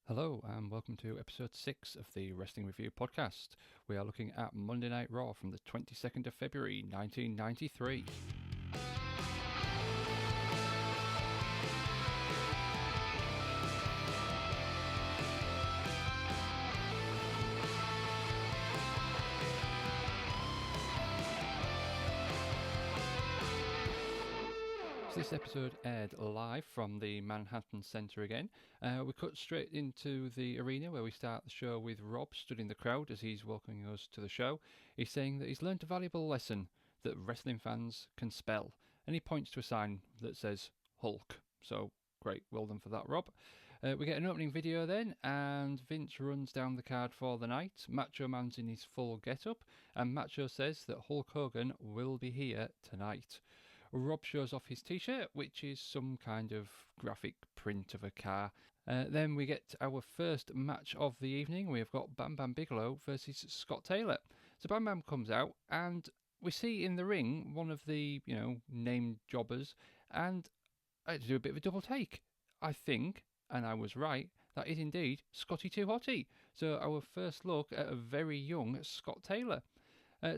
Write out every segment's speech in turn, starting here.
Hello and welcome to episode 6 of the Wrestling Review podcast. We are looking at Monday Night Raw from the 22nd of February 1993. This episode aired live from the Manhattan Center again. We cut straight into the arena where we start the show with Rob stood in the crowd as he's welcoming us to the show. He's saying that he's learned a valuable lesson that wrestling fans can spell, and he points to a sign that says Hulk. So great, well done for that, Rob. We get an opening video then, and Vince runs down the card for the night. Macho Man's in his full get-up, and Macho says that Hulk Hogan will be here tonight. Rob shows off his t-shirt, which is some kind of graphic print of a car. Then we get our first match of the evening. We've got Bam Bam Bigelow versus Scott Taylor. So Bam Bam comes out, and we see in the ring one of the, named jobbers, and I had to do a bit of a double take. I think, and I was right, that is indeed Scotty Too Hotty. So our first look at a very young Scott Taylor.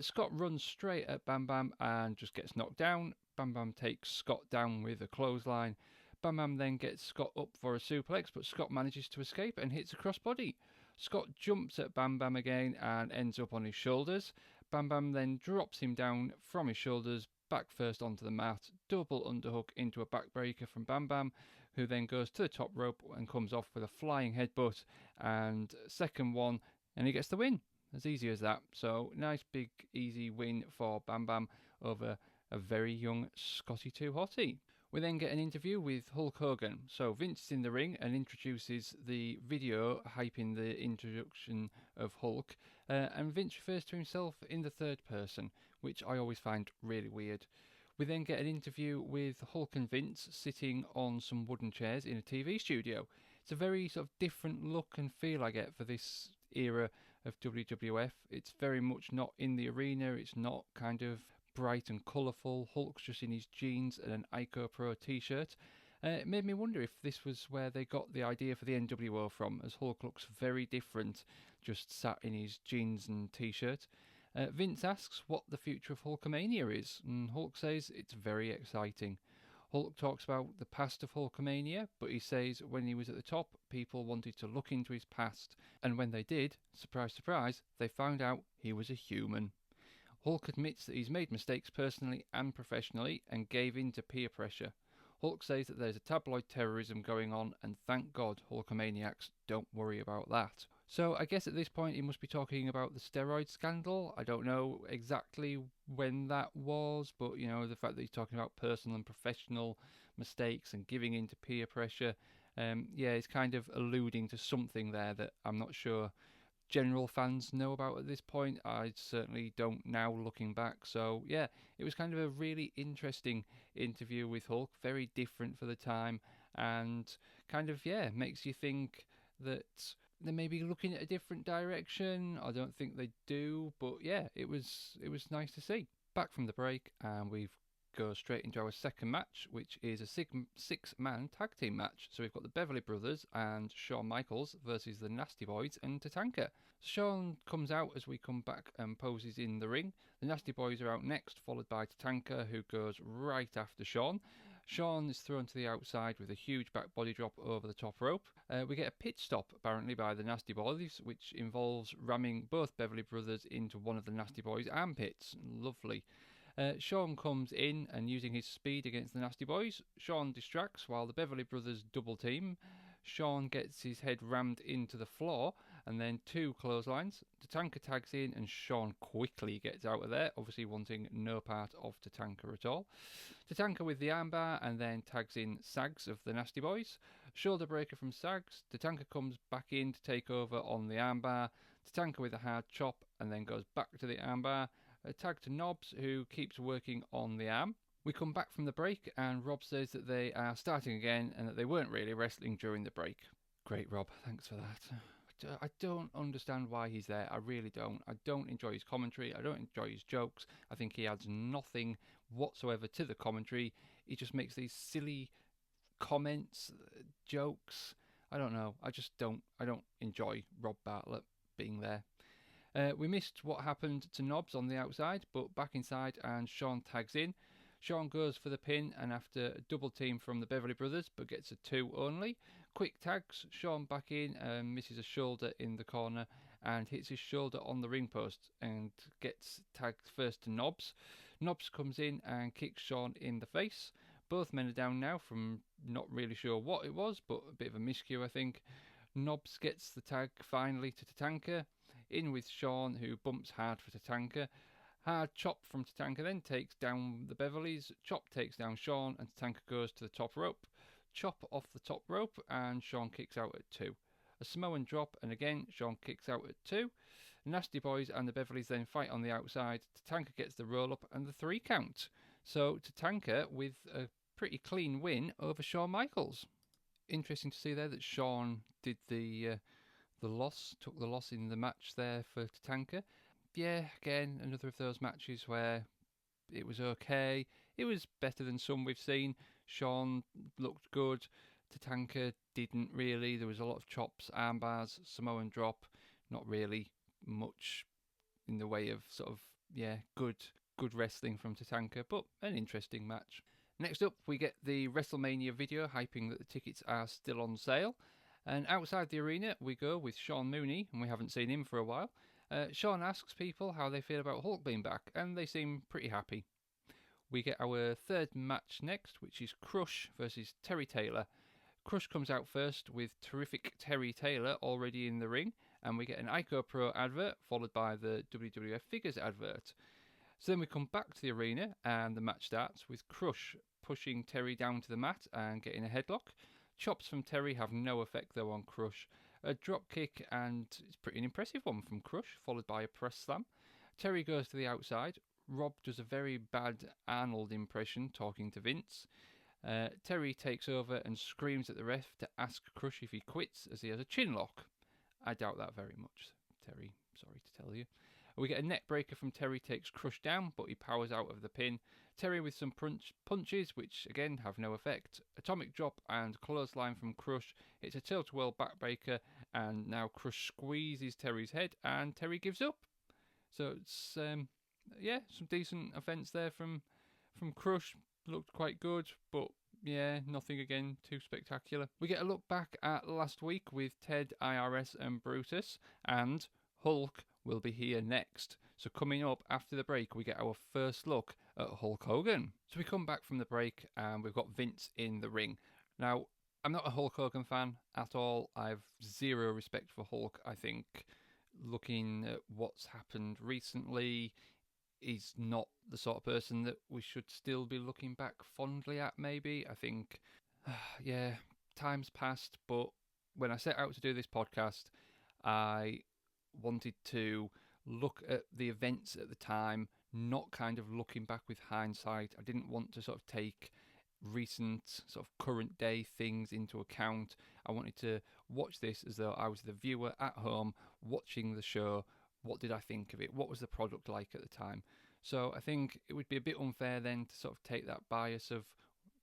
Scott runs straight at Bam Bam and just gets knocked down. Bam Bam takes Scott down with a clothesline. Bam Bam then gets Scott up for a suplex, but Scott manages to escape and hits a crossbody. Scott jumps at Bam Bam again and ends up on his shoulders. Bam Bam then drops him down from his shoulders, back first onto the mat, double underhook into a backbreaker from Bam Bam, who then goes to the top rope and comes off with a flying headbutt, and second one, and he gets the win. As easy as that. So nice big easy win for Bam Bam over a very young Scotty Too Hotty. We then get an interview with Hulk Hogan. So Vince is in the ring and introduces the video hyping the introduction of Hulk. And Vince refers to himself in the third person, which I always find really weird. We then get an interview with Hulk and Vince sitting on some wooden chairs in a TV studio. It's a very sort of different look and feel I get for this era of WWF. It's very much not in the arena. It's not kind of bright and colourful. Hulk's just in his jeans and an Ico Pro t-shirt. It made me wonder if this was where they got the idea for the NWO from, as Hulk looks very different, just sat in his jeans and t-shirt. Vince asks what the future of Hulkamania is, and Hulk says it's very exciting. Hulk talks about the past of Hulkamania, but he says when he was at the top, people wanted to look into his past, and when they did, surprise, surprise, they found out he was a human. Hulk admits that he's made mistakes personally and professionally and gave in to peer pressure. Hulk says that there's a tabloid terrorism going on, and thank God Hulkamaniacs don't worry about that. So I guess at this point he must be talking about the steroid scandal. I don't know exactly when that was, but the fact that he's talking about personal and professional mistakes and giving in to peer pressure, he's kind of alluding to something there that I'm not sure general fans know about at this point. I certainly don't now looking back. So yeah, it was kind of a really interesting interview with Hulk, very different for the time, and kind of makes you think that they may be looking at a different direction. I don't think they do, but yeah, it was nice to see. Back from the break, and we've go straight into our second match, which is a six-man tag team match. So we've got the Beverley Brothers and Shawn Michaels versus the Nasty Boys and Tatanka. Shawn comes out as we come back and poses in the ring. The Nasty Boys are out next, followed by Tatanka, who goes right after Shawn. Shawn is thrown to the outside with a huge back body drop over the top rope. We get a pit stop, apparently, by the Nasty Boys, which involves ramming both Beverley Brothers into one of the Nasty Boys' armpits. Lovely. Shawn comes in and using his speed against the Nasty Boys. Shawn distracts while the Beverley Brothers double team. Shawn gets his head rammed into the floor and then two clotheslines. Tatanka tags in and Shawn quickly gets out of there, obviously wanting no part of Tatanka at all. Tatanka with the armbar and then tags in Sags of the Nasty Boys. Shoulder breaker from Sags. Tatanka comes back in to take over on the armbar. Tatanka with a hard chop and then goes back to the armbar. A tag to Knobs, who keeps working on the arm. We come back from the break and Rob says that they are starting again and that they weren't really wrestling during the break. Great, Rob. Thanks for that. I don't understand why he's there. I really don't. I don't enjoy his commentary. I don't enjoy his jokes. I think he adds nothing whatsoever to the commentary. He just makes these silly comments, jokes. I don't know. I don't enjoy Rob Bartlett being there. We missed what happened to Knobs on the outside, but back inside and Shawn tags in. Shawn goes for the pin and after a double team from the Beverley Brothers, but gets a 2 only. Quick tags, Shawn back in and misses a shoulder in the corner and hits his shoulder on the ring post and gets tagged first to Knobs. Knobs comes in and kicks Shawn in the face. Both men are down now from not really sure what it was, but a bit of a miscue I think. Knobs gets the tag finally to Tatanka. In with Shawn, who bumps hard for Tatanka. Hard chop from Tatanka then takes down the Beverleys. Chop takes down Shawn, and Tatanka goes to the top rope. Chop off the top rope, and Shawn kicks out at 2. A Samoan drop, and again Shawn kicks out at 2. Nasty Boys and the Beverleys then fight on the outside. Tatanka gets the roll up and the 3 count. So Tatanka with a pretty clean win over Shawn Michaels. Interesting to see there that Shawn did the loss, took the loss in the match there for Tatanka. Yeah, again, another of those matches where it was okay. It was better than some we've seen. Shawn looked good. Tatanka didn't really. There was a lot of chops, armbars, Samoan drop. Not really much in the way of sort of, good wrestling from Tatanka, but an interesting match. Next up, we get the WrestleMania video hyping that the tickets are still on sale. And outside the arena, we go with Sean Mooney, and we haven't seen him for a while. Sean asks people how they feel about Hulk being back, and they seem pretty happy. We get our third match next, which is Crush versus Terry Taylor. Crush comes out first with terrific Terry Taylor already in the ring, and we get an Ico Pro advert, followed by the WWF Figures advert. So then we come back to the arena, and the match starts with Crush pushing Terry down to the mat and getting a headlock. Chops from Terry have no effect though on Crush. A drop kick, and it's pretty an impressive one from Crush, followed by a press slam. Terry goes to the outside. Rob does a very bad Arnold impression talking to Vince. Terry takes over and screams at the ref to ask Crush if he quits as he has a chin lock. I doubt that very much, Terry, sorry to tell you. We get a neck breaker from Terry, takes Crush down, but he powers out of the pin. Terry with some punches, which again have no effect. Atomic drop and clothesline from Crush. It's a tilt-a-whirl backbreaker, and now Crush squeezes Terry's head, and Terry gives up. So it's, some decent offence there from Crush. Looked quite good, but yeah, nothing again too spectacular. We get a look back at last week with Ted, IRS and Brutus, and Hulk will be here next. So coming up after the break, we get our first look at Hulk Hogan. So we come back from the break and we've got Vince in the ring. Now, I'm not a Hulk Hogan fan at all. I've zero respect for Hulk. I think looking at what's happened recently, he's not the sort of person that we should still be looking back fondly at, maybe. I think, time's passed, but when I set out to do this podcast, I wanted to look at the events at the time, not kind of looking back with hindsight. I didn't want to sort of take recent sort of current day things into account. I wanted to watch this as though I was the viewer at home watching the show. What did I think of it? What was the product like at the time? So I think it would be a bit unfair then to sort of take that bias of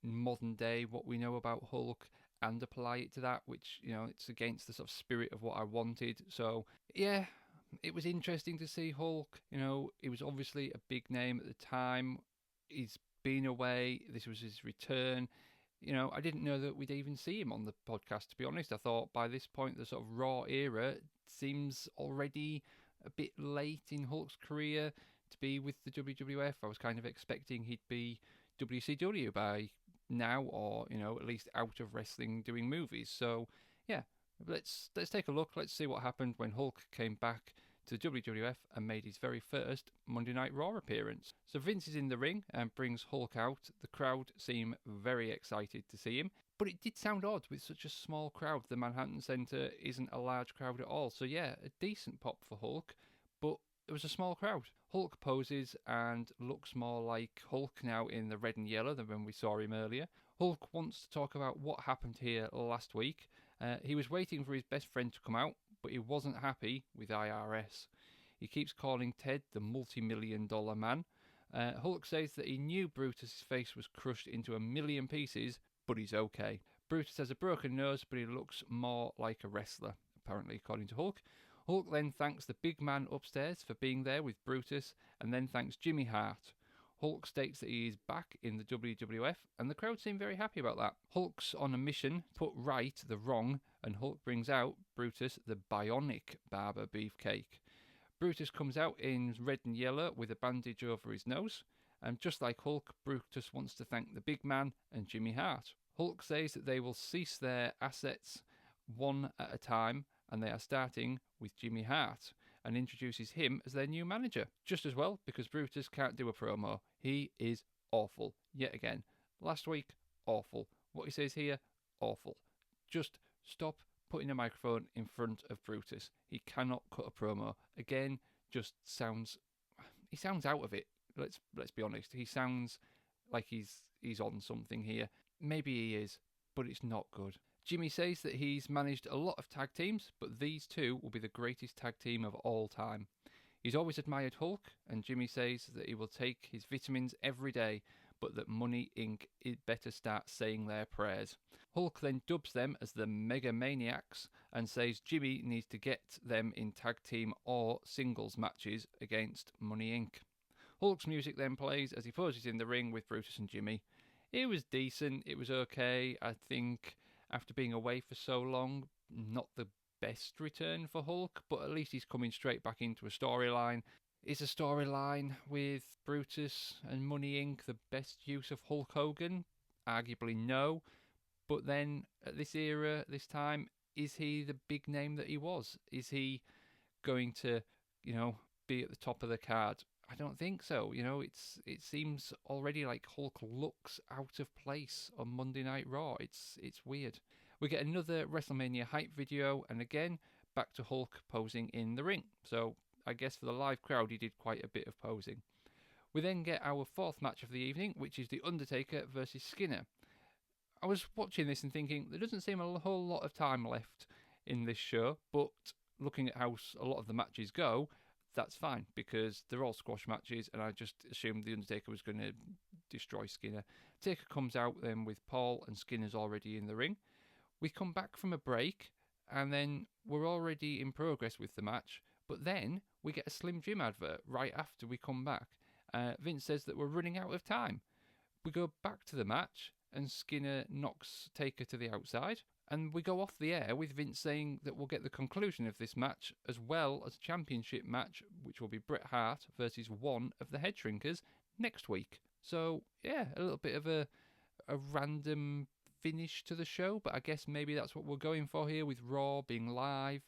modern day, what we know about Hulk, and apply it to that, which, it's against the sort of spirit of what I wanted. So, yeah, it was interesting to see Hulk. He was obviously a big name at the time. He's been away. This was his return. I didn't know that we'd even see him on the podcast, to be honest. I thought by this point, the sort of Raw era seems already a bit late in Hulk's career to be with the WWF. I was kind of expecting he'd be WCW by now, or at least out of wrestling doing movies. So yeah, let's take a look. Let's see what happened when Hulk came back to the WWF and made his very first Monday Night Raw appearance. So Vince is in the ring and brings Hulk out. The crowd seem very excited to see him, but it did sound odd with such a small crowd. The Manhattan Center isn't a large crowd at all, so yeah, a decent pop for Hulk, but it was a small crowd. Hulk poses and looks more like Hulk now in the red and yellow than when we saw him earlier. Hulk wants to talk about what happened here last week. He was waiting for his best friend to come out, but he wasn't happy with IRS. He keeps calling Ted the multi-million-dollar man. Hulk says that he knew Brutus's face was crushed into a million pieces, but he's okay. Brutus has a broken nose, but he looks more like a wrestler, apparently, according to Hulk. Hulk then thanks the big man upstairs for being there with Brutus, and then thanks Jimmy Hart. Hulk states that he is back in the WWF, and the crowd seem very happy about that. Hulk's on a mission to put right the wrong, and Hulk brings out Brutus the bionic barber beefcake. Brutus comes out in red and yellow with a bandage over his nose, and just like Hulk, Brutus wants to thank the big man and Jimmy Hart. Hulk says that they will cease their assets one at a time, and they are starting with Jimmy Hart, and introduces him as their new manager. Just as well, because Brutus can't do a promo. He is awful, yet again. Last week, awful. What he says here, awful. Just stop putting a microphone in front of Brutus. He cannot cut a promo. Again, just sounds... he sounds out of it. Let's be honest. He sounds like he's on something here. Maybe he is, but it's not good. Jimmy says that he's managed a lot of tag teams, but these two will be the greatest tag team of all time. He's always admired Hulk, and Jimmy says that he will take his vitamins every day, but that Money Inc. better start saying their prayers. Hulk then dubs them as the Mega Maniacs and says Jimmy needs to get them in tag team or singles matches against Money Inc. Hulk's music then plays as he poses in the ring with Brutus and Jimmy. It was decent, it was okay. I think after being away for so long, not the best return for Hulk, but at least he's coming straight back into a storyline. Is a storyline with Brutus and Money Inc. the best use of Hulk Hogan? Arguably no. But then, at this era, this time, is he the big name that he was? Is he going to, be at the top of the card? I don't think so. It seems already like Hulk looks out of place on Monday Night Raw. It's weird. We get another WrestleMania hype video, and again, back to Hulk posing in the ring. So I guess for the live crowd, he did quite a bit of posing. We then get our fourth match of the evening, which is The Undertaker versus Skinner. I was watching this and thinking, there doesn't seem a whole lot of time left in this show, but looking at how a lot of the matches go, that's fine, because they're all squash matches, and I just assumed The Undertaker was going to destroy Skinner. Taker comes out then with Paul, and Skinner's already in the ring. We come back from a break, and then we're already in progress with the match, but then we get a Slim Jim advert right after we come back. Vince says that we're running out of time. We go back to the match, and Skinner knocks Taker to the outside, and we go off the air with Vince saying that we'll get the conclusion of this match, as well as a championship match, which will be Bret Hart versus one of the Head Shrinkers next week. So, yeah, a little bit of a random finish to the show, but I guess maybe that's what we're going for here with Raw being live.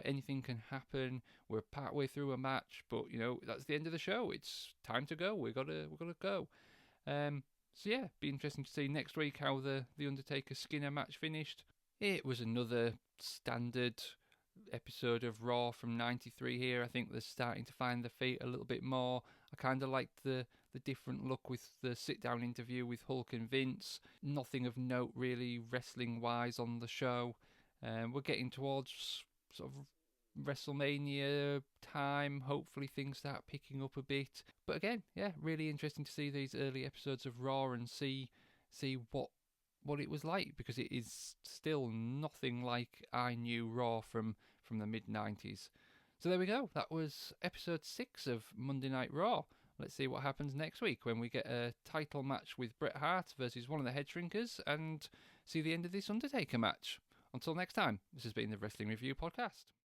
Anything can happen. We're partway through a match, but, that's the end of the show. It's time to go. We're gonna go. So yeah, be interesting to see next week how the Undertaker Skinner match finished. It was another standard episode of Raw from '93 here. I think they're starting to find their feet a little bit more. I kind of liked the different look with the sit-down interview with Hulk and Vince. Nothing of note really wrestling-wise on the show. We're getting towards sort of WrestleMania time. Hopefully things start picking up a bit. But again, yeah, really interesting to see these early episodes of Raw and see what it was like, because it is still nothing like I knew Raw from the mid-90s. So there we go. That was episode 6 of Monday Night Raw. Let's see what happens next week when we get a title match with Bret Hart versus one of the Head Shrinkers, and see the end of this Undertaker match. Until next time, this has been the Wrestling Review Podcast.